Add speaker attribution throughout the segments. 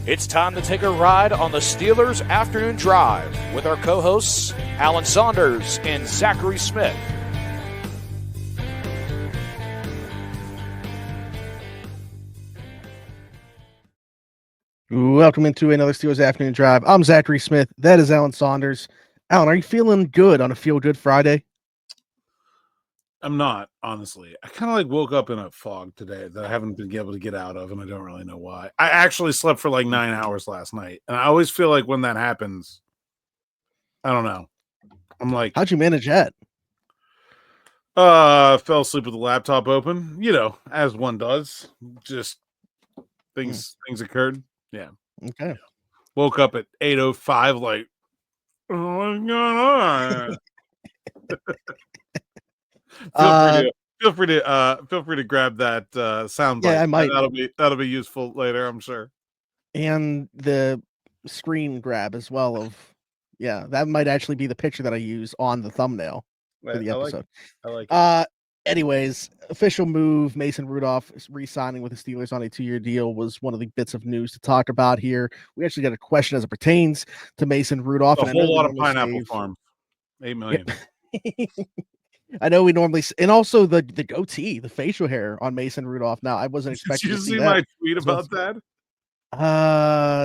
Speaker 1: It's time to take a ride on the Steelers Afternoon Drive with our co-hosts, Alan Saunders and Zachary Smith.
Speaker 2: Welcome into another Steelers Afternoon Drive. I'm Zachary Smith. That is Alan Saunders. Alan, are you feeling good on a Feel Good Friday?
Speaker 3: I'm not, honestly. I kind of woke up in a fog today that I haven't been able to get out of, and I don't really know why. I actually slept for 9 hours last night, and I always feel like when that happens, I don't know. I'm like,
Speaker 2: how'd you manage that?
Speaker 3: Fell asleep with the laptop open, as one does. Just things occurred. Yeah.
Speaker 2: Okay.
Speaker 3: Woke up at 8:05, like, what's going on? Feel free to grab that soundbite.
Speaker 2: Yeah, I might.
Speaker 3: That'll be useful later, I'm sure.
Speaker 2: And the screen grab as well that might actually be the picture that I use on the thumbnail for the episode.
Speaker 3: I like it.
Speaker 2: Anyways, official move, Mason Rudolph re-signing with the Steelers on a 2-year deal was one of the bits of news to talk about here. We actually got a question as it pertains to Mason Rudolph.
Speaker 3: A whole lot of pineapple farm. 8 million.
Speaker 2: I know we normally, and also the goatee, the facial hair on Mason Rudolph. Now, I wasn't expecting to see that.
Speaker 3: Did you see my tweet about that?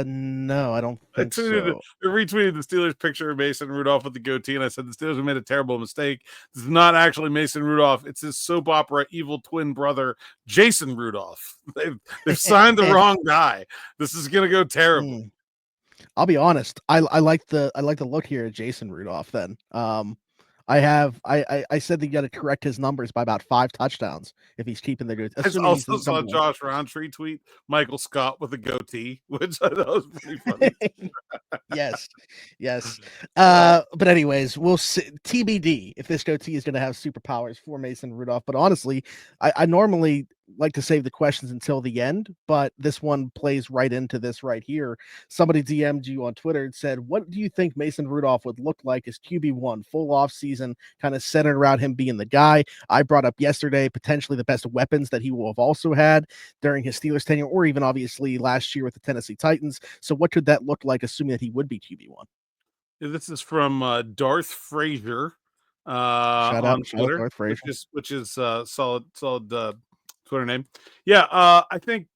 Speaker 2: No, I don't think so.
Speaker 3: I retweeted the Steelers picture of Mason Rudolph with the goatee, and I said the Steelers have made a terrible mistake. This is not actually Mason Rudolph. It's his soap opera evil twin brother, Jason Rudolph. They've signed the wrong guy. This is going to go terribly.
Speaker 2: I'll be honest. I like the look here at Jason Rudolph then. I said that you got to correct his numbers by about 5 touchdowns if he's keeping the good.
Speaker 3: I also saw Josh Roundtree tweet Michael Scott with a goatee, which I thought was pretty funny.
Speaker 2: yes. But anyways, we'll see. TBD if this goatee is going to have superpowers for Mason Rudolph. But honestly, I normally like to save the questions until the end, but this one plays right into this right here. Somebody DM'd you on Twitter and said, what do you think Mason Rudolph would look like as QB1 full off season, kind of centered around him being the guy? I brought up yesterday potentially the best weapons that he will have also had during his Steelers tenure, or even obviously last year with the Tennessee Titans. So what could that look like, assuming that he would be QB1?
Speaker 3: Yeah, this is from Darth Frazier
Speaker 2: shout
Speaker 3: on
Speaker 2: out
Speaker 3: Twitter,
Speaker 2: Darth Frazier.
Speaker 3: which is solid Twitter name. Yeah, I think.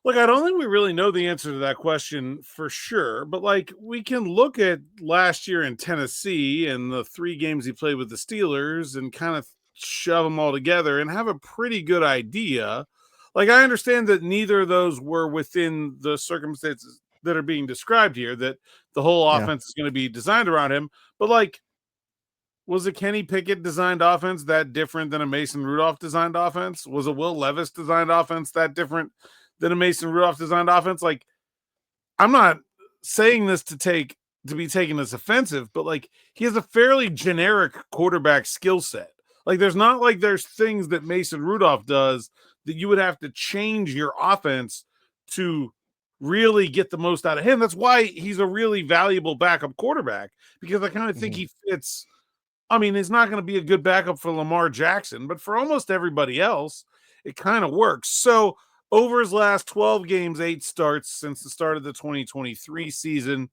Speaker 3: Look, I don't think we really know the answer to that question for sure, but we can look at last year in Tennessee and the 3 games he played with the Steelers and kind of shove them all together and have a pretty good idea. I understand that neither of those were within the circumstances that are being described here, that the whole offense is going to be designed around him, but was a Kenny Pickett designed offense that different than a Mason Rudolph designed offense? Was a Will Levis designed offense that different than a Mason Rudolph designed offense? I'm not saying this to be taken as offensive, but he has a fairly generic quarterback skill set. There's not there's things that Mason Rudolph does that you would have to change your offense to really get the most out of him. That's why he's a really valuable backup quarterback, because I kind of think he fits. I mean, he's not going to be a good backup for Lamar Jackson, but for almost everybody else, it kind of works. So over his last 12 games, 8 starts since the start of the 2023 season,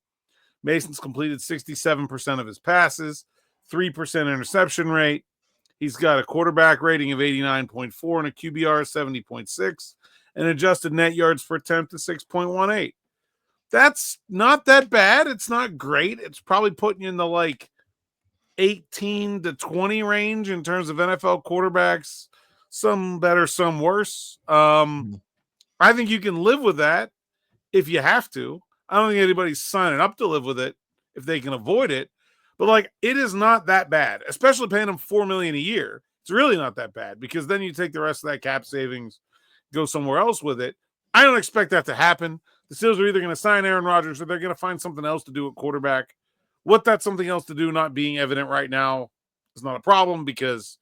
Speaker 3: Mason's completed 67% of his passes, 3% interception rate. He's got a quarterback rating of 89.4 and a QBR of 70.6, and adjusted net yards per attempt of 6.18. That's not that bad. It's not great. It's probably putting you in the 18 to 20 range in terms of NFL quarterbacks, some better, some worse. I think you can live with that if you have to. I don't think anybody's signing up to live with it if they can avoid it. But it is not that bad, especially paying him $4 million a year. It's really not that bad, because then you take the rest of that cap savings, go somewhere else with it. I don't expect that to happen. The Steelers are either going to sign Aaron Rodgers or they're going to find something else to do at quarterback. What that's something else to do not being evident right now is not a problem, because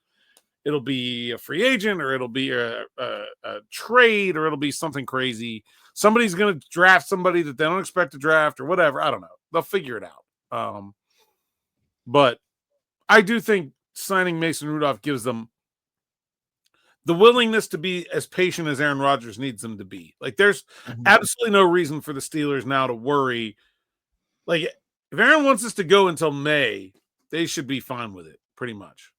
Speaker 3: it'll be a free agent, or it'll be a trade, or it'll be something crazy. Somebody's going to draft somebody that they don't expect to draft, or whatever. I don't know. They'll figure it out. But I do think signing Mason Rudolph gives them the willingness to be as patient as Aaron Rodgers needs them to be. Like, there's absolutely no reason for the Steelers now to worry. Like, if Aaron wants us to go until May, they should be fine with it, pretty much.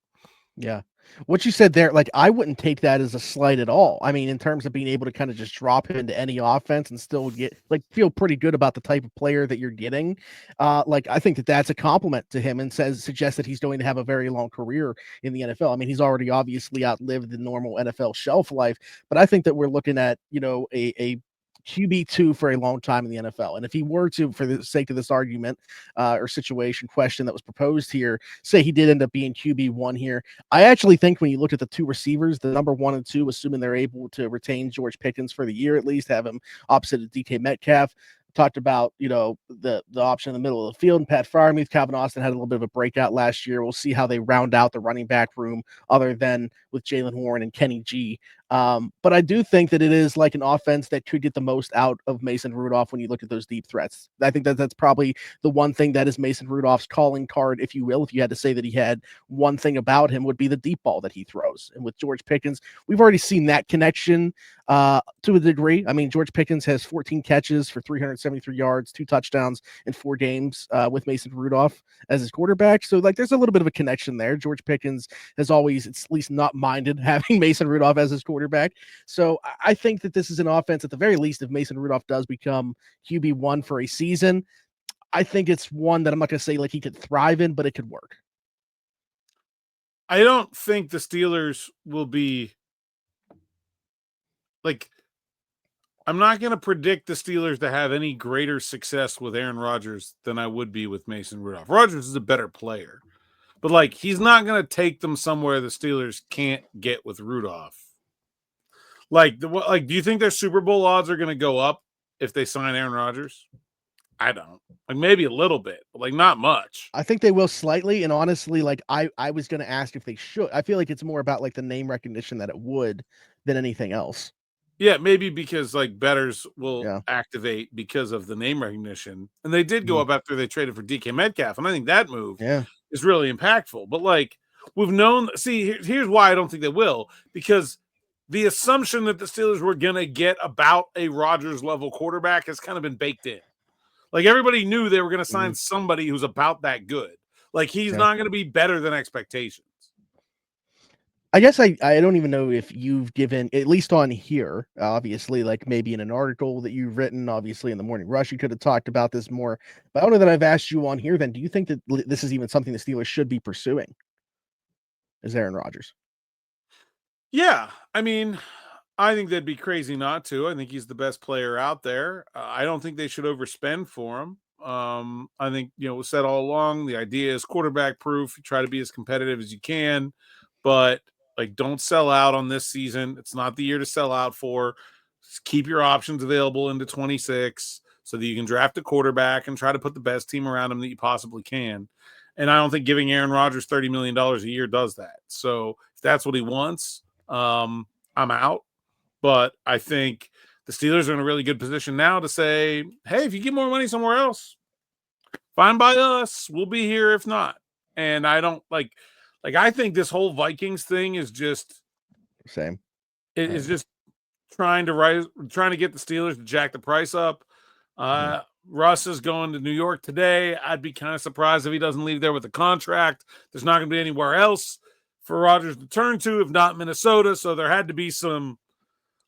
Speaker 2: Yeah. What you said there, like, I wouldn't take that as a slight at all. I mean, in terms of being able to kind of just drop him into any offense and still get, like, feel pretty good about the type of player that you're getting. Like, I think that that's a compliment to him and suggests that he's going to have a very long career in the NFL. I mean, he's already obviously outlived the normal NFL shelf life, but I think that we're looking at, a QB2 for a long time in the NFL. And if he were to, for the sake of this argument or question that was proposed here, say he did end up being QB1 here, I actually think when you look at the two receivers, the number 1 and 2, assuming they're able to retain George Pickens for the year, at least have him opposite of DK Metcalf. Talked about, the option in the middle of the field, and Pat Freiermuth. Calvin Austin had a little bit of a breakout last year. We'll see how they round out the running back room other than with Jalen Warren and Kenny G. But I do think that it is like an offense that could get the most out of Mason Rudolph when you look at those deep threats. I think that that's probably the one thing that is Mason Rudolph's calling card, if you will. If you had to say that he had one thing about him, would be the deep ball that he throws. And with George Pickens, we've already seen that connection to a degree. I mean, George Pickens has 14 catches for 373 yards, 2 touchdowns in 4 games with Mason Rudolph as his quarterback. So, like, there's a little bit of a connection there. George Pickens has always, at least, not minded having Mason Rudolph as his quarterback. So I think that this is an offense, at the very least, if Mason Rudolph does become QB1 for a season, I think it's one that I'm not going to say like he could thrive in, but it could work.
Speaker 3: I don't think the Steelers will be like, I'm not going to predict the Steelers to have any greater success with Aaron Rodgers than I would be with Mason Rudolph. Rodgers is a better player, but like, he's not going to take them somewhere the Steelers can't get with Rudolph. Like, do you think their Super Bowl odds are going to go up if they sign Aaron Rodgers? I don't. Like, maybe a little bit, but like not much.
Speaker 2: I think they will slightly. And honestly, like I was going to ask if they should. I feel like it's more about like the name recognition that it would than anything else.
Speaker 3: Yeah, maybe because like bettors will activate because of the name recognition. And they did go up after they traded for DK Metcalf. And I think that move is really impactful. But like, we've known, here's why I don't think they will, because the assumption that the Steelers were going to get about a Rodgers level quarterback has kind of been baked in. Like, everybody knew they were going to sign somebody who's about that good. Like, he's not going to be better than expectations.
Speaker 2: I guess I don't even know if you've given, at least on here, obviously, like maybe in an article that you've written, obviously in the Morning Rush, you could have talked about this more. But I don't know that I've asked you on here then. Do you think that this is even something the Steelers should be pursuing? Is Aaron Rodgers?
Speaker 3: Yeah. I mean, I think they'd be crazy not to. I think he's the best player out there. I don't think they should overspend for him. I think, it was said all along, the idea is quarterback proof. You try to be as competitive as you can, but like, don't sell out on this season. It's not the year to sell out for. Just keep your options available into 26 so that you can draft a quarterback and try to put the best team around him that you possibly can. And I don't think giving Aaron Rodgers $30 million a year does that. So if that's what he wants, I'm out. But I think the Steelers are in a really good position now to say, hey, if you get more money somewhere else, fine by us. We'll be here if not. And I don't like I think this whole Vikings thing is just
Speaker 2: same.
Speaker 3: It is just trying to get the Steelers to jack the price up. Russ is going to New York today. I'd be kind of surprised if he doesn't leave there with a contract. There's not going to be anywhere else for Rodgers to turn to, if not Minnesota. So there had to be some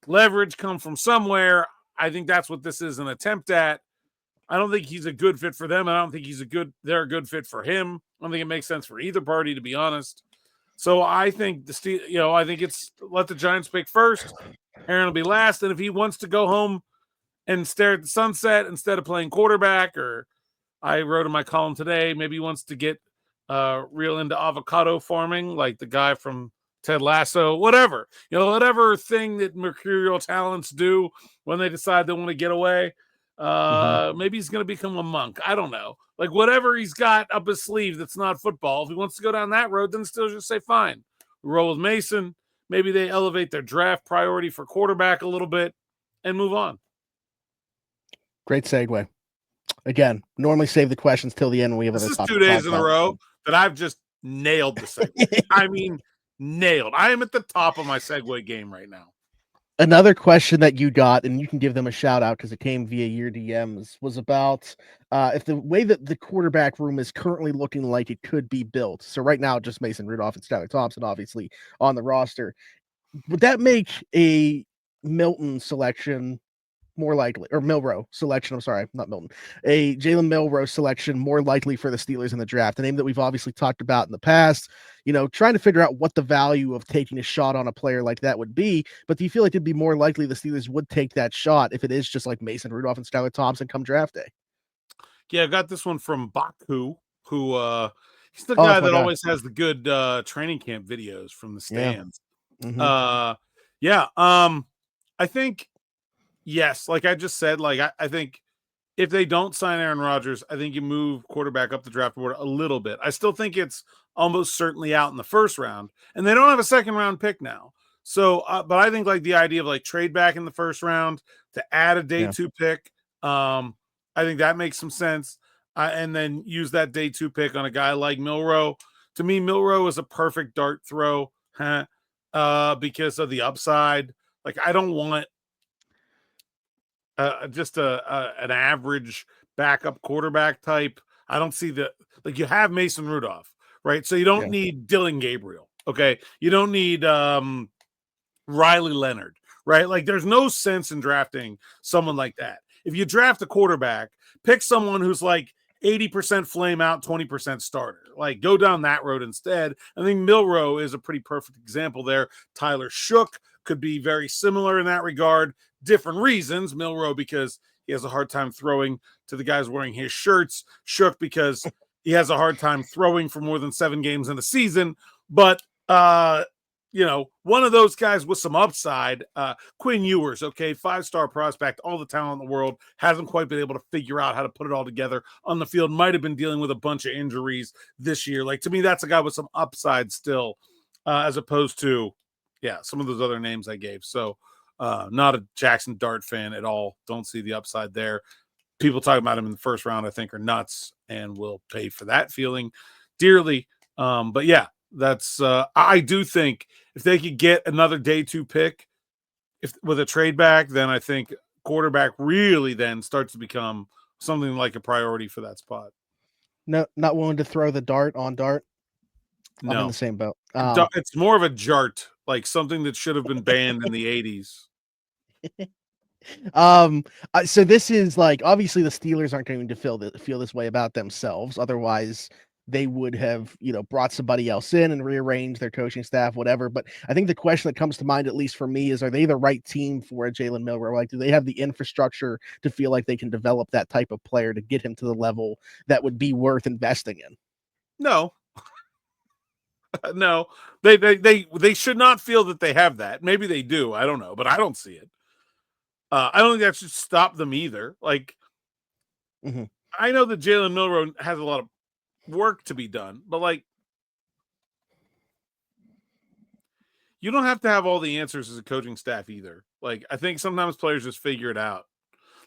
Speaker 3: leverage come from somewhere. I think that's what this is an attempt at. I don't think he's a good fit for them. I don't think they're a good fit for him. I don't think it makes sense for either party, to be honest. So I think I think it's let the Giants pick first. Aaron will be last. And if he wants to go home and stare at the sunset instead of playing quarterback, or I wrote in my column today, maybe he wants to get real into avocado farming, like the guy from Ted Lasso, whatever, whatever thing that mercurial talents do when they decide they want to get away. Maybe he's going to become a monk. I don't know. Like, whatever he's got up his sleeve that's not football, if he wants to go down that road, then still just say, fine. We roll with Mason. Maybe they elevate their draft priority for quarterback a little bit and move on.
Speaker 2: Great segue. Again, normally save the questions till the end when we have
Speaker 3: this is 2 days in a row that I've just nailed the segue. I mean, Nailed. I am at the top of my segue game right now.
Speaker 2: Another question that you got, and you can give them a shout out because it came via your DMs, was about if the way that the quarterback room is currently looking like it could be built. So right now, just Mason Rudolph and Skylar Thompson, obviously, on the roster. Would that make a Milton selection more likely, or Milroe selection? I'm sorry, not Milton. A Jalen Milroe selection more likely for the Steelers in the draft, a name that we've obviously talked about in the past. Trying to figure out what the value of taking a shot on a player like that would be. But do you feel like it'd be more likely the Steelers would take that shot if it is just like Mason Rudolph and Skylar Thompson come draft day?
Speaker 3: Yeah, I got this one from Baku, who he's the guy that always has the good training camp videos from the stands.
Speaker 2: Yeah. Mm-hmm.
Speaker 3: I think yes, like I just said, like I think if they don't sign Aaron Rodgers, I think you move quarterback up the draft board a little bit. I still think it's almost certainly out in the first round, and they don't have a second round pick now. So, but I think like the idea of like trade back in the first round to add a day 2 pick, I think that makes some sense. And then use that day 2 pick on a guy like Milroe. To me, Milroe is a perfect dart throw because of the upside. Like I don't want just an average backup quarterback type. I don't see you have Mason Rudolph, right? So you don't need Dylan Gabriel. Okay. You don't need Riley Leonard, right? Like there's no sense in drafting someone like that. If you draft a quarterback, pick someone who's like 80% flame out, 20% starter. Like go down that road instead. I think Milroe is a pretty perfect example there. Tyler Shook could be very similar in that regard. Different reasons. Milroe because he has a hard time throwing to the guys wearing his shirts. Shook because he has a hard time throwing for more than 7 games in a season. But one of those guys with some upside, Quinn Ewers, okay, 5-star prospect, all the talent in the world, hasn't quite been able to figure out how to put it all together on the field, might have been dealing with a bunch of injuries this year. Like, to me, that's a guy with some upside still, as opposed to, some of those other names I gave. So, not a Jackson Dart fan at all. Don't see the upside there. People talking about him in the first round, I think, are nuts and will pay for that feeling dearly. But yeah, that's I do think if they could get another day 2 pick with a trade back, then I think quarterback really then starts to become something like a priority for that spot.
Speaker 2: No, not willing to throw the dart on Dart.
Speaker 3: No.
Speaker 2: I'm in the same boat.
Speaker 3: It's more of a jart, like something that should have been banned in the 80s.
Speaker 2: So this is like, obviously the Steelers aren't going to feel this way about themselves. Otherwise they would have, brought somebody else in and rearranged their coaching staff, whatever. But I think the question that comes to mind, at least for me, is, are they the right team for a Jalen Milroe? Like, do they have the infrastructure to feel like they can develop that type of player to get him to the level that would be worth investing in?
Speaker 3: No. No, they should not feel that they have that. Maybe they do. I don't know, but I don't see it. I don't think that should stop them either. Like, I know that Jalen Milroe has a lot of work to be done, but like, you don't have to have all the answers as a coaching staff either. Like, I think sometimes players just figure it out.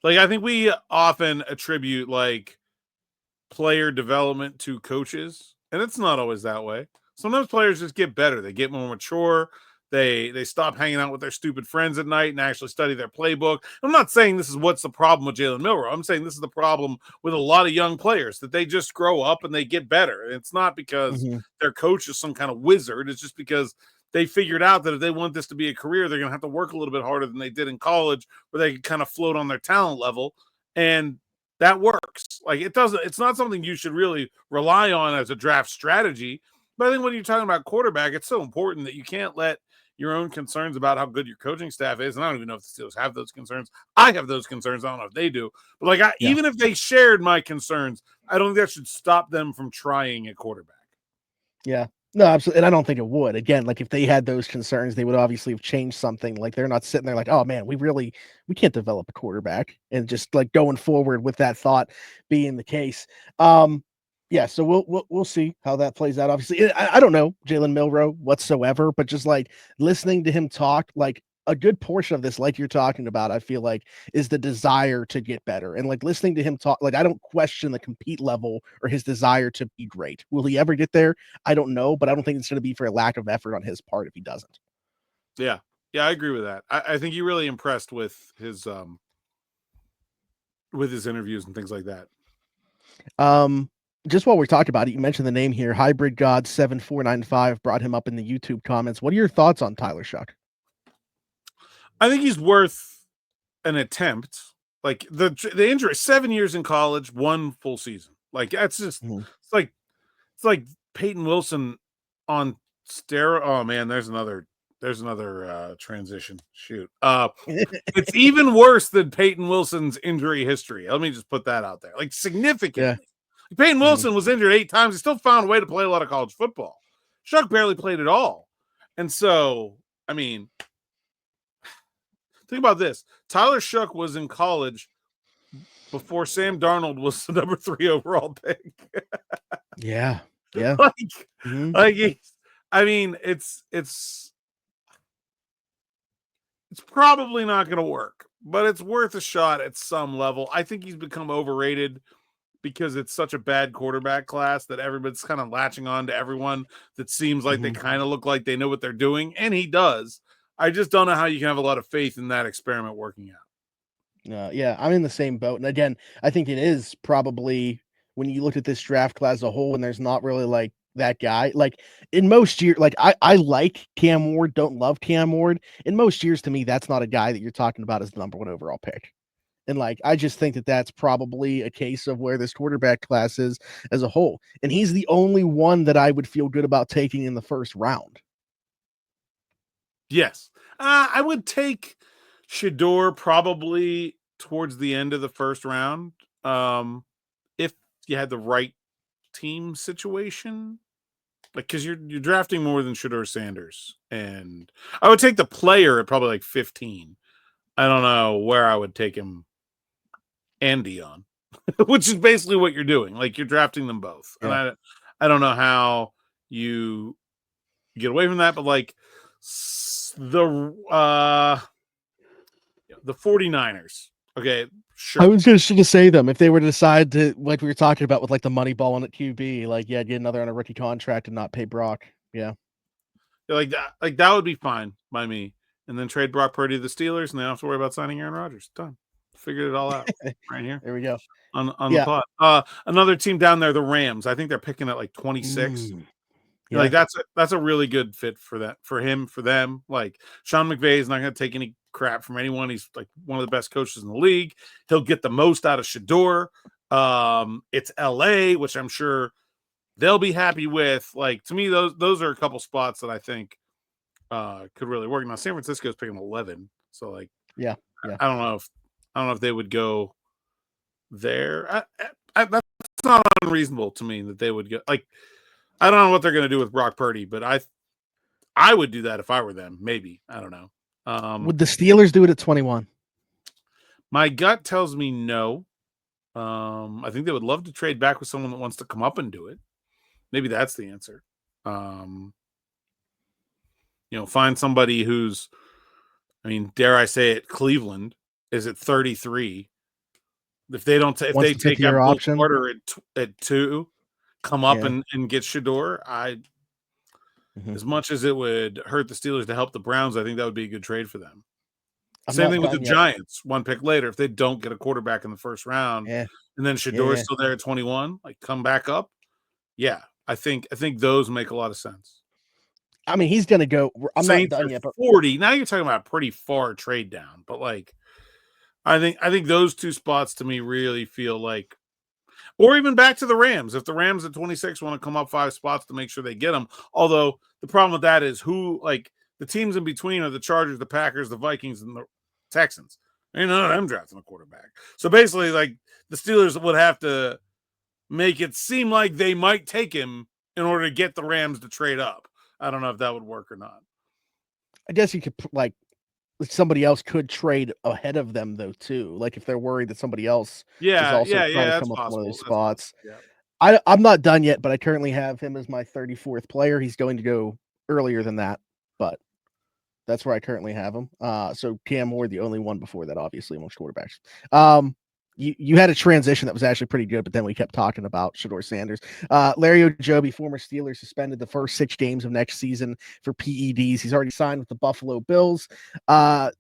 Speaker 3: Like, I think we often attribute like player development to coaches, and it's not always that way. Sometimes players just get better. They get more mature. They stop hanging out with their stupid friends at night and actually study their playbook. I'm not saying this is what's the problem with Jalen Milroe. I'm saying this is the problem with a lot of young players, that they just grow up and they get better. It's not because their coach is some kind of wizard. It's just because they figured out that if they want this to be a career, they're going to have to work a little bit harder than they did in college, where they can kind of float on their talent level. And that works. Like, it's not something you should really rely on as a draft strategy. But I think when you're talking about quarterback, it's so important that you can't let your own concerns about how good your coaching staff is, and I don't even know if the Steelers have those concerns. I have those concerns. I don't know if they do. But like, even if they shared my concerns, I don't think that should stop them from trying at quarterback.
Speaker 2: Yeah. No, absolutely. And I don't think it would. Again, like, if they had those concerns, they would obviously have changed something. Like, they're not sitting there like, oh man, we can't develop a quarterback, and just like going forward with that thought being the case. Yeah, so we'll see how that plays out. Obviously, I don't know Jalen Milroe whatsoever, but just like listening to him talk, like, a good portion of this, like you're talking about, I feel like is the desire to get better. And like listening to him talk, like I don't question the compete level or his desire to be great. Will he ever get there? I don't know, but I don't think it's going to be for a lack of effort on his part if he doesn't.
Speaker 3: Yeah. Yeah, I agree with that. I think he really impressed with his interviews and things like that.
Speaker 2: Just while we're talking about it, you mentioned the name here, Hybrid God 7495 brought him up in the YouTube comments. What are your thoughts on Tyler Shuck?
Speaker 3: I think he's worth an attempt. Like the injury, 7 years in college, 1 full season. Like that's just it's like Peyton Wilson on steroid. Oh man, there's another transition. Shoot. It's even worse than Peyton Wilson's injury history. Let me just put that out there. Like significantly.
Speaker 2: Yeah.
Speaker 3: Peyton Wilson was injured 8 times. He still found a way to play a lot of college football. Shuck barely played at all. And so, I mean, think about this. Tyler Shuck was in college before Sam Darnold was the number 3 overall pick.
Speaker 2: Yeah. Yeah.
Speaker 3: I mean, it's probably not going to work, but it's worth a shot at some level. I think he's become overrated because it's such a bad quarterback class that everybody's kind of latching on to everyone that seems like they kind of look like they know what they're doing, and he does. I just don't know how you can have a lot of faith in that experiment working out.
Speaker 2: Yeah, I'm in the same boat. And again, I think it is probably when you look at this draft class as a whole, and there's not really like that guy. Like in most years, like I like Cam Ward, don't love Cam Ward. In most years, to me, that's not a guy that you're talking about as the number 1 overall pick. And like, I just think that that's probably a case of where this quarterback class is as a whole. And he's the only one that I would feel good about taking in the first round.
Speaker 3: Yes. I would take Shedeur probably towards the end of the first round. If you had the right team situation, like, cause you're drafting more than Shedeur Sanders, and I would take the player at probably like 15. I don't know where I would take him and Dion, which is basically what you're doing. Like you're drafting them both. Yeah. And I don't know how you get away from that, but like the 49ers. Okay, sure.
Speaker 2: I was just going to say them if they were to decide to, like we were talking about with like the money ball on at QB, like get another on a rookie contract and not pay Brock. Yeah.
Speaker 3: Like that would be fine by me. And then trade Brock Purdy to the Steelers, and they don't have to worry about signing Aaron Rodgers. Done. Figured it all out right here.
Speaker 2: There we go.
Speaker 3: On the pod. Another team down there, the Rams. I think they're picking at like 26. Yeah. Like that's a really good fit for that, for him, for them. Like Sean McVay is not going to take any crap from anyone. He's like one of the best coaches in the league. He'll get the most out of Shedeur. It's LA, which I'm sure they'll be happy with. Like to me, those are a couple spots that I think could really work. Now San Francisco is picking 11, so like
Speaker 2: yeah.
Speaker 3: I don't know if they would go there. That's not unreasonable to me that they would go. Like I don't know what they're going to do with Brock Purdy, but I would do that if I were them. Maybe, I don't know.
Speaker 2: Would the Steelers do it at 21?
Speaker 3: My gut tells me no. I think they would love to trade back with someone that wants to come up and do it. Maybe that's the answer. Find somebody who's, I mean, dare I say it, Cleveland is at 33. If they don't, if they take Apple
Speaker 2: option
Speaker 3: Carter at 2, come up and get Shedeur, as much as it would hurt the Steelers to help the Browns, I think that would be a good trade for them. Same thing with the Giants. 1 pick later, if they don't get a quarterback in the first round, and then Shedeur is still there at 21, like come back up. Yeah, I think those make a lot of sense.
Speaker 2: I mean, he's going to go. I'm
Speaker 3: Saints
Speaker 2: not done yet. But
Speaker 3: 40. Now you're talking about a pretty far trade down, but like, I think those 2 spots to me really feel like, or even back to the Rams. If the Rams at 26 want to come up 5 spots to make sure they get them, although the problem with that is who, like the teams in between are the Chargers, the Packers, the Vikings, and the Texans. Ain't none of them drafting a quarterback. So basically, like the Steelers would have to make it seem like they might take him in order to get the Rams to trade up. I don't know if that would work or not.
Speaker 2: I guess you could like somebody else could trade ahead of them though too. Like if they're worried that somebody else is also trying to come up with one of those spots. Yeah. I'm not done yet, but I currently have him as my 34th player. He's going to go earlier than that, but That's where I currently have him. So Cam Ward, the only one before that, obviously, amongst quarterbacks. You had a transition that was actually pretty good, but then we kept talking about Shedeur Sanders. Larry Ogunjobi, former Steeler, suspended the first 6 games of next season for PEDs. He's already signed with the Buffalo Bills. I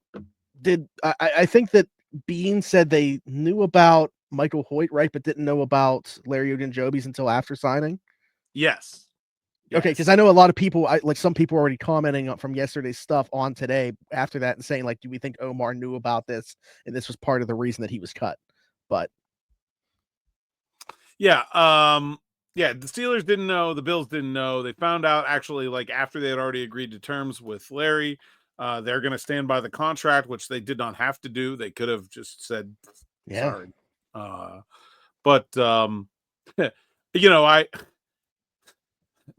Speaker 2: think that Bean said they knew about Michael Hoyt, right, but didn't know about Larry Ogunjobi's until after signing?
Speaker 3: Yes.
Speaker 2: Okay, because I know a lot of people, some people are already commenting from yesterday's stuff on today after that and saying, like, do we think Omar knew about this and this was part of the reason that he was cut? But
Speaker 3: yeah, the Steelers didn't know, the Bills didn't know. They found out actually like after they had already agreed to terms with Larry. They're going to stand by the contract, which they did not have to do. They could have just said, sorry. But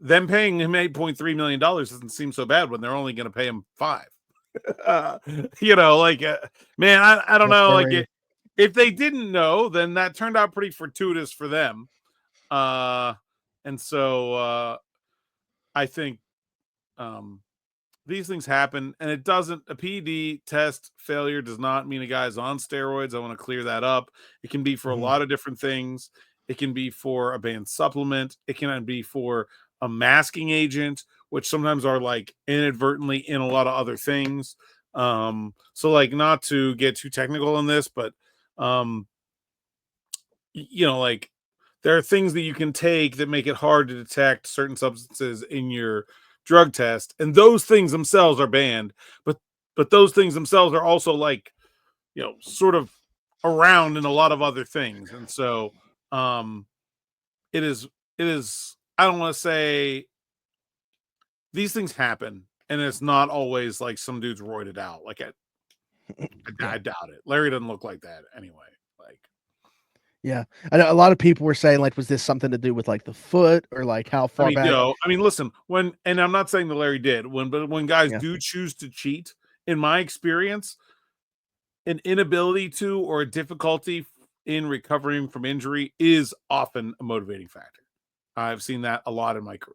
Speaker 3: them paying him $8.3 million doesn't seem so bad when they're only going to pay him $5 million. Man, I don't know. Like, if they didn't know, then that turned out pretty fortuitous for them. And so I think these things happen, and it doesn't. A PED test failure does not mean a guy's on steroids. I want to clear that up. It can be for a lot of different things. It can be for a banned supplement. It can be for a masking agent, which sometimes are like inadvertently in a lot of other things. So like, not to get too technical on this, but like there are things that you can take that make it hard to detect certain substances in your drug test, and those things themselves are banned, but those things themselves are also like, sort of around in a lot of other things. And so it is I don't want to say these things happen, and it's not always like some dude's roided out. Like I doubt it. Larry doesn't look like that anyway. Like,
Speaker 2: yeah, I know a lot of people were saying, like, was this something to do with like the foot or like how far back?
Speaker 3: Listen, and I'm not saying that Larry did, but when guys do choose to cheat, in my experience, an inability to or a difficulty in recovering from injury is often a motivating factor. I've seen that a lot in my career.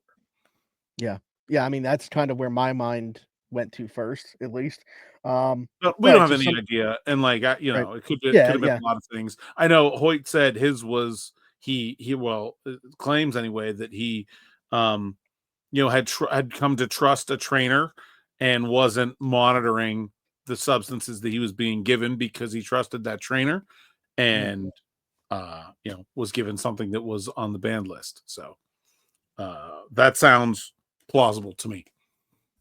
Speaker 2: Yeah. I mean, that's kind of where my mind went to first, at least.
Speaker 3: But we don't have any idea, and like it could have been a lot of things. I know Hoyt said his was he claims anyway that he had come to trust a trainer and wasn't monitoring the substances that he was being given because he trusted that trainer, and was given something that was on the banned list. So that sounds plausible to me.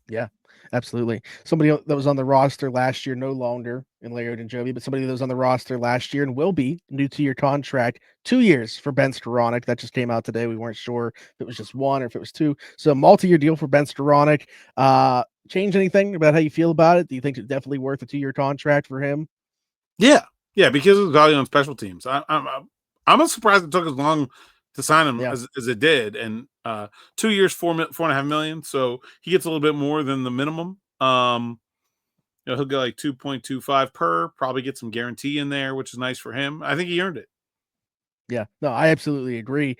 Speaker 2: Yeah, absolutely. Somebody that was on the roster last year, no longer in Larry Ogunjobi, but somebody that was on the roster last year and will be new 2-year contract, 2 years for Ben Skowronek. That just came out today. We weren't sure if it was just 1 or if it was 2. So multi-year deal for Ben Skowronek. Change anything about how you feel about it? Do you think it's definitely worth a 2-year contract for him?
Speaker 3: Yeah, because of the value on special teams. I'm surprised it took as long to sign him as it did, and 2 years, $4.5 million. So he gets a little bit more than the minimum. He'll get like 2.25 per. Probably get some guarantee in there, which is nice for him. I think he earned it.
Speaker 2: Yeah, no, I absolutely agree.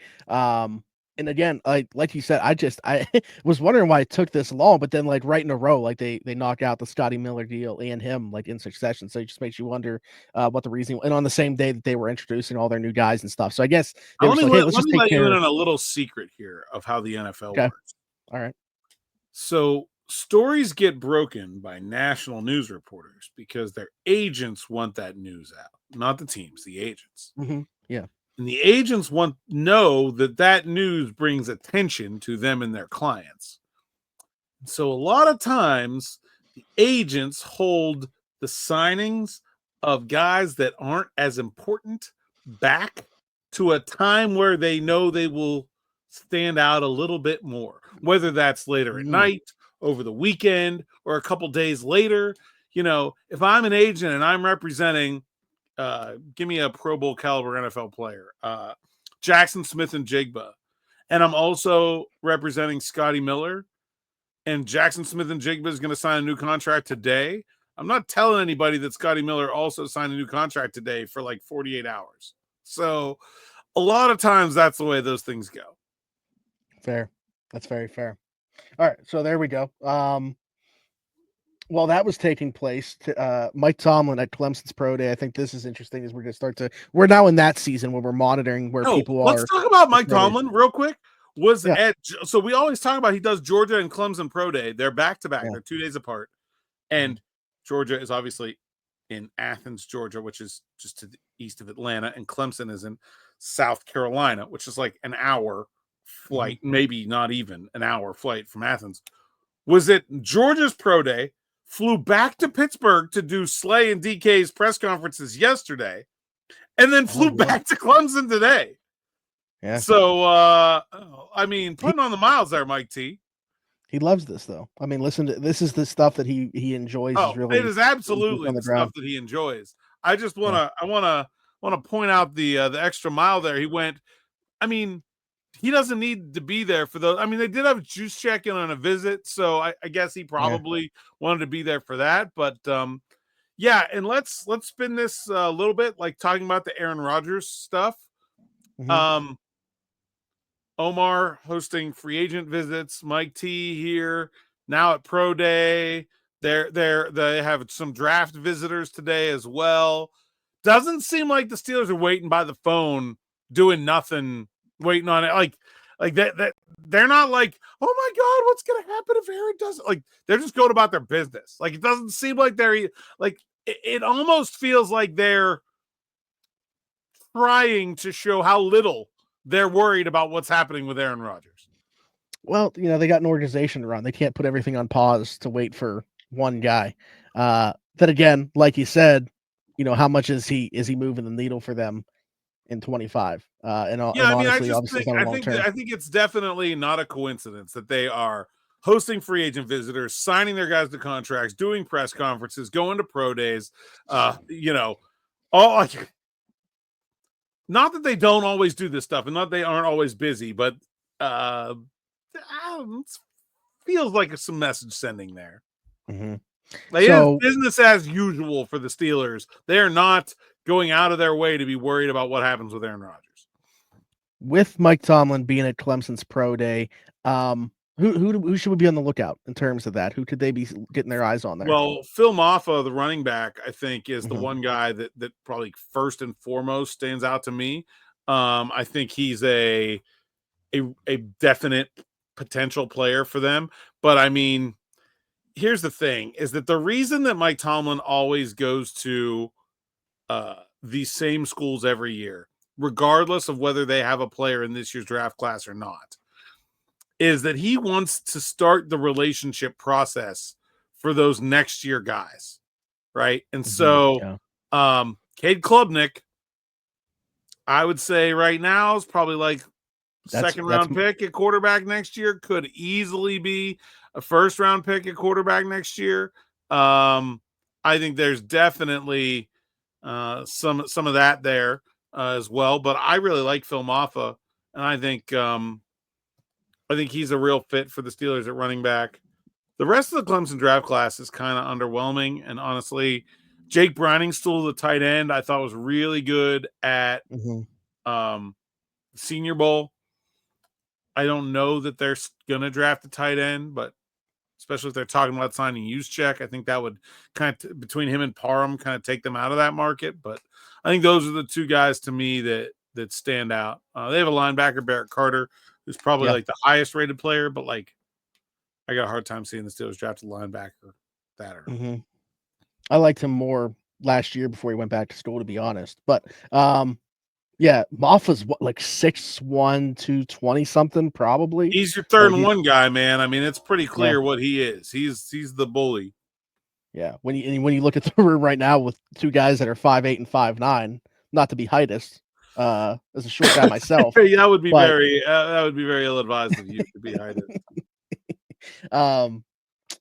Speaker 2: And again, like you said, I was wondering why it took this long, but then like right in a row, like they knock out the Scotty Miller deal and him like in succession. So it just makes you wonder what the reason. And on the same day that they were introducing all their new guys and stuff. So I guess they were like, hey, let's just take care.
Speaker 3: Let you in on a little secret here of how the NFL works.
Speaker 2: All right.
Speaker 3: So stories get broken by national news reporters because their agents want that news out, not the teams, the agents.
Speaker 2: Yeah.
Speaker 3: And the agents know that news brings attention to them and their clients. So a lot of times the agents hold the signings of guys that aren't as important back to a time where they know they will stand out a little bit more, whether that's later at night, over the weekend, or a couple days later. If I'm an agent and I'm representing, give me a Pro Bowl caliber NFL player, Jackson Smith and Jigba, and I'm also representing Scotty Miller, and Jackson Smith and Jigba is going to sign a new contract today. I'm not telling anybody that Scotty Miller also signed a new contract today for like 48 hours. So a lot of times that's the way those things go.
Speaker 2: Fair. That's very fair. All right. So there we go. While that was taking place, Mike Tomlin at Clemson's Pro Day. I think this is interesting as we're now in that season where we're monitoring where people are.
Speaker 3: Let's talk about Mike Tomlin real quick. So we always talk about he does Georgia and Clemson Pro Day. They're back to back. They're 2 days apart. And Georgia is obviously in Athens, Georgia, which is just to the east of Atlanta, and Clemson is in South Carolina, which is like an hour flight, maybe not even an hour flight from Athens. Was it Georgia's Pro Day? Flew back to Pittsburgh to do Slay and DK's press conferences yesterday, and then flew back to Clemson today.
Speaker 2: Yeah.
Speaker 3: So, I mean, putting on the miles there, Mike T.
Speaker 2: He loves this, though. I mean, listen to this is the stuff that he enjoys.
Speaker 3: It is absolutely the stuff that he enjoys. I just want to point out the extra mile there. He went. I mean, he doesn't need to be there for those. I mean, they did have a juice check-in on a visit, so I guess he probably wanted to be there for that. But yeah, and let's spin this a little bit, like talking about the Aaron Rodgers stuff. Omar hosting free agent visits. Mike T here now at Pro Day. They have some draft visitors today as well. Doesn't seem like the Steelers are waiting by the phone, doing nothing, waiting on it. Like that they're not like, oh my God, what's gonna happen if Aaron doesn't? Like they're just going about their business. Like it doesn't seem like they're like it almost feels like they're trying to show how little they're worried about what's happening with Aaron Rodgers.
Speaker 2: Well, they got an organization to run. They can't put everything on pause to wait for one guy. Then again, like you said, how much is he moving the needle for them in 25? And honestly,
Speaker 3: I think it's definitely not a coincidence that they are hosting free agent visitors, signing their guys to contracts, doing press conferences, going to pro days, all. Not that they don't always do this stuff and not that they aren't always busy, but it feels like some message sending there. Like it's business as usual for the Steelers. They are not going out of their way to be worried about what happens with Aaron Rodgers.
Speaker 2: With Mike Tomlin being at Clemson's Pro Day, who should we be on the lookout in terms of that? Who could they be getting their eyes on there?
Speaker 3: Well, Phil Maffa, the running back, I think is the one guy that probably first and foremost stands out to me. I think he's a definite potential player for them. But I mean, here's the thing: is that the reason that Mike Tomlin always goes to these same schools every year, regardless of whether they have a player in this year's draft class or not, is that he wants to start the relationship process for those next year guys, right? And so Cade Klubnik, I would say right now is probably like second round pick at quarterback next year, could easily be a first round pick at quarterback next year. I think there's definitely some of that there as well, but I really like Phil Maffa, and I think he's a real fit for the Steelers at running back. The rest of the Clemson draft class is kind of underwhelming. And honestly, Jake Briningstool, the tight end, I thought was really good at Senior Bowl. I don't know that they're going to draft a tight end, but especially if they're talking about signing Juszczyk, I think that would kind of, between him and Parham, kind of take them out of that market. But I think those are the two guys to me that stand out. They have a linebacker, Barrett Carter, who's probably like the highest rated player, but like I got a hard time seeing the Steelers draft a linebacker that early.
Speaker 2: I liked him more last year before he went back to school, to be honest. But Maffa's like 6'1", 220 something, probably.
Speaker 3: He's your third and one guy, man. I mean, it's pretty clear what he is. He's the bully.
Speaker 2: Yeah. When you look at the room right now with two guys that are 5'8" and 5'9", not to be heightist. As a short guy myself,
Speaker 3: that would be very ill-advised of you to be hiding.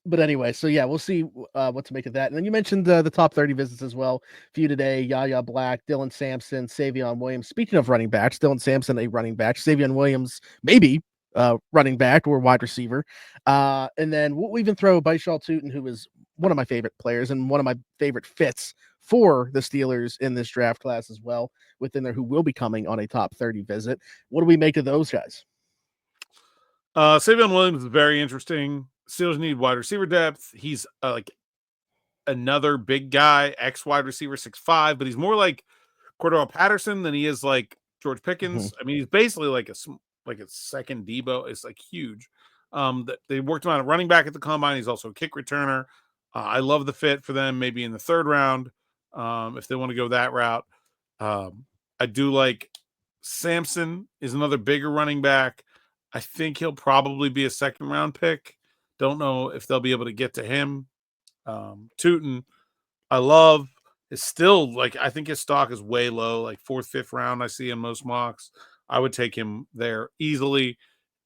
Speaker 2: But anyway, so we'll see what to make of that. And then you mentioned the top 30 visits as well for you today. Yaya Black, Dylan Sampson, Savion Williams. Speaking of running backs, Dylan Sampson a running back, Savion Williams maybe running back or wide receiver. And then we'll even throw Baishal Tootin, who is one of my favorite players and one of my favorite fits for the Steelers in this draft class as well, within there, who will be coming on a top 30 visit. What do we make of those guys?
Speaker 3: Savion Williams is very interesting. Steelers need wide receiver depth. He's like another big guy, ex wide receiver, 6'5", but he's more like Cordell Patterson than he is like George Pickens. I mean, he's basically like a second Debo. It's like huge. They worked him on a running back at the combine. He's also a kick returner. I love the fit for them. Maybe in the third round, if they want to go that route. I do like Sampson is another bigger running back. I think he'll probably be a second round pick. Don't know if they'll be able to get to him. Tootin, I love. Is still like, I think his stock is way low, like 4th, 5th round. I see in most mocks. I would take him there easily.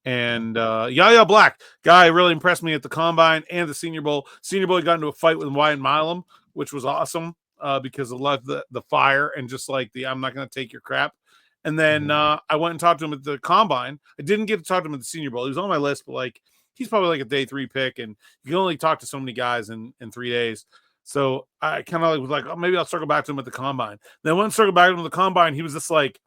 Speaker 3: And Yahya Black, guy really impressed me at the combine and the Senior Bowl. Senior Bowl, he got into a fight with Wyatt Milam, which was awesome because I loved the fire and just like I'm not going to take your crap. And then I went and talked to him at the combine. I didn't get to talk to him at the Senior Bowl. He was on my list, but like he's probably like a day 3 pick, and you can only talk to so many guys in 3 days. So I kind of was like, oh, maybe I'll circle back to him at the combine. Then when I circled back to him at the combine, he was just like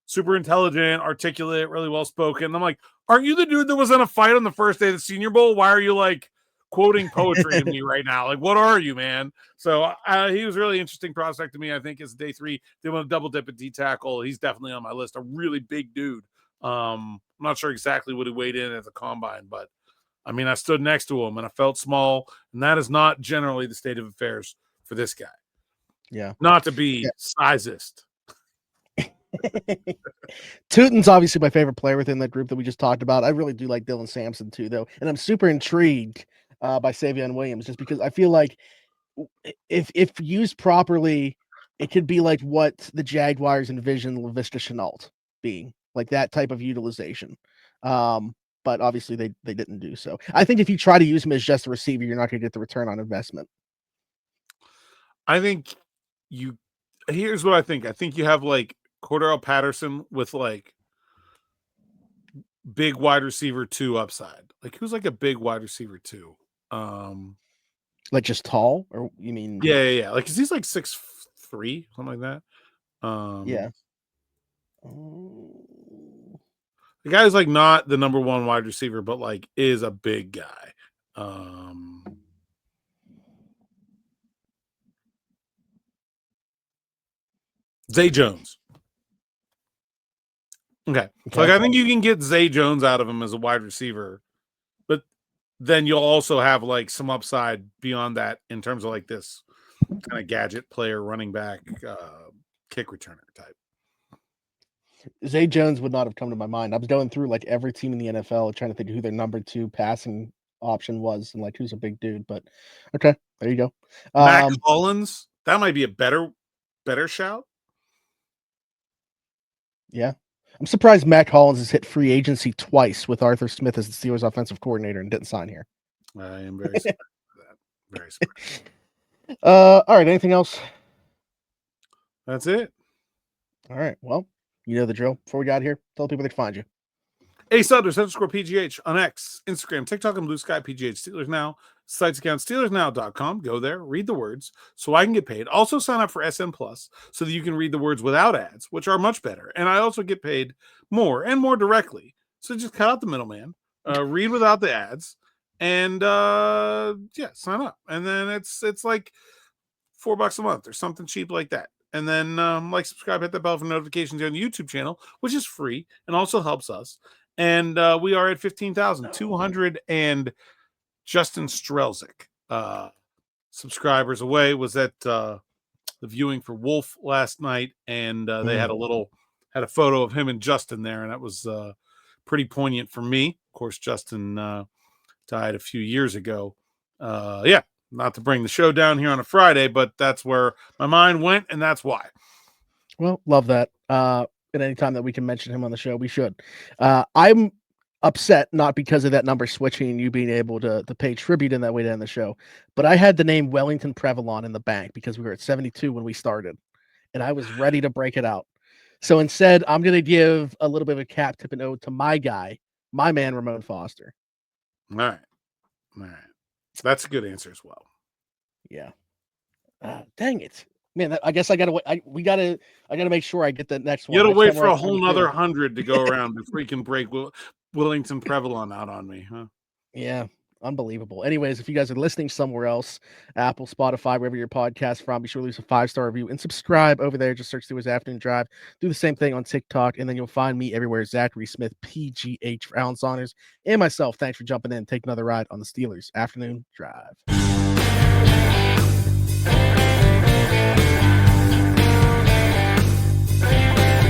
Speaker 3: super intelligent, articulate, really well spoken. I'm like, aren't you the dude that was in a fight on the first day of the Senior Bowl? Why are you like quoting poetry to me right now? Like, what are you, man? So he was a really interesting prospect to me. I think it's day 3. They want to double dip at D tackle. He's definitely on my list. A really big dude. I'm not sure exactly what he weighed in at the combine, but I mean, I stood next to him and I felt small, and that is not generally the state of affairs for this guy.
Speaker 2: Yeah.
Speaker 3: Not to be sizist.
Speaker 2: Tootin's obviously my favorite player within that group that we just talked about. I really do like Dylan Sampson too, though. And I'm super intrigued by Savion Williams just because I feel like if used properly, it could be like what the Jaguars envisioned LaVista Chenault being, like that type of utilization. But obviously they didn't do so. I think if you try to use him as just a receiver, you're not going to get the return on investment.
Speaker 3: I think here's what I think. I think you have like Cordell Patterson with like big wide receiver 2 upside. Like who's like a big wide receiver 2?
Speaker 2: Like just tall, or you mean?
Speaker 3: Yeah. Like, 'cause he's like 6'3", something like that.
Speaker 2: Yeah.
Speaker 3: The guy's like not the number 1 wide receiver, but like is a big guy. Zay Jones. Okay. So like I think you can get Zay Jones out of him as a wide receiver, but then you'll also have like some upside beyond that in terms of like this kind of gadget player, running back, kick returner type.
Speaker 2: Zay Jones would not have come to my mind. I was going through like every team in the NFL trying to think of who their number 2 passing option was and like who's a big dude. But okay, there you go.
Speaker 3: Mac Hollins, that might be a better shout.
Speaker 2: Yeah. I'm surprised Mac Hollins has hit free agency twice with Arthur Smith as the Steelers offensive coordinator and didn't sign here.
Speaker 3: I am very surprised for that. Very surprised.
Speaker 2: All right. Anything else?
Speaker 3: That's it.
Speaker 2: All right. Well, you know the drill. Before we got here, tell people they can find you.
Speaker 3: Saunders_PGH on X, Instagram, TikTok, and Blue Sky. PGH Steelers Now. Site's account, SteelersNow.com. Go there, read the words so I can get paid. Also sign up for SN Plus so that you can read the words without ads, which are much better. And I also get paid more and more directly. So just cut out the middleman, read without the ads, and sign up. And then it's like $4 a month or something cheap like that. And then subscribe, hit the bell for notifications on the YouTube channel, which is free and also helps us. And we are at 15,200 and Justin Strelzik subscribers away. Was at the viewing for Wolf last night, and they had a photo of him and Justin there, and that was pretty poignant for me. Of course, Justin died a few years ago. Not to bring the show down here on a Friday, but that's where my mind went, and that's why.
Speaker 2: Well, love that. At any time that we can mention him on the show, we should. I'm upset, not because of that number switching and you being able to pay tribute in that way to end the show, but I had the name Wellington Prevalon in the bank because we were at 72 when we started, and I was ready to break it out. So instead, I'm going to give a little bit of a cap tip and ode to my guy, my man, Ramon Foster.
Speaker 3: All right. That's a good answer as well.
Speaker 2: Yeah. Dang it. Man, I guess I gotta make sure I get the next one.
Speaker 3: You gotta wait for a whole nother 100 to go around before you can break Wellington Prevalon out on me, huh?
Speaker 2: Yeah, Unbelievable. Anyways, if you guys are listening somewhere else, Apple, Spotify, wherever your podcast from, be sure to leave a 5-star review and subscribe over there. Just search through his afternoon drive. Do the same thing on TikTok, and then you'll find me everywhere. Zachary Smith, PGH for Alan Saunders and myself. Thanks for jumping in. Take another ride on the Steelers afternoon drive.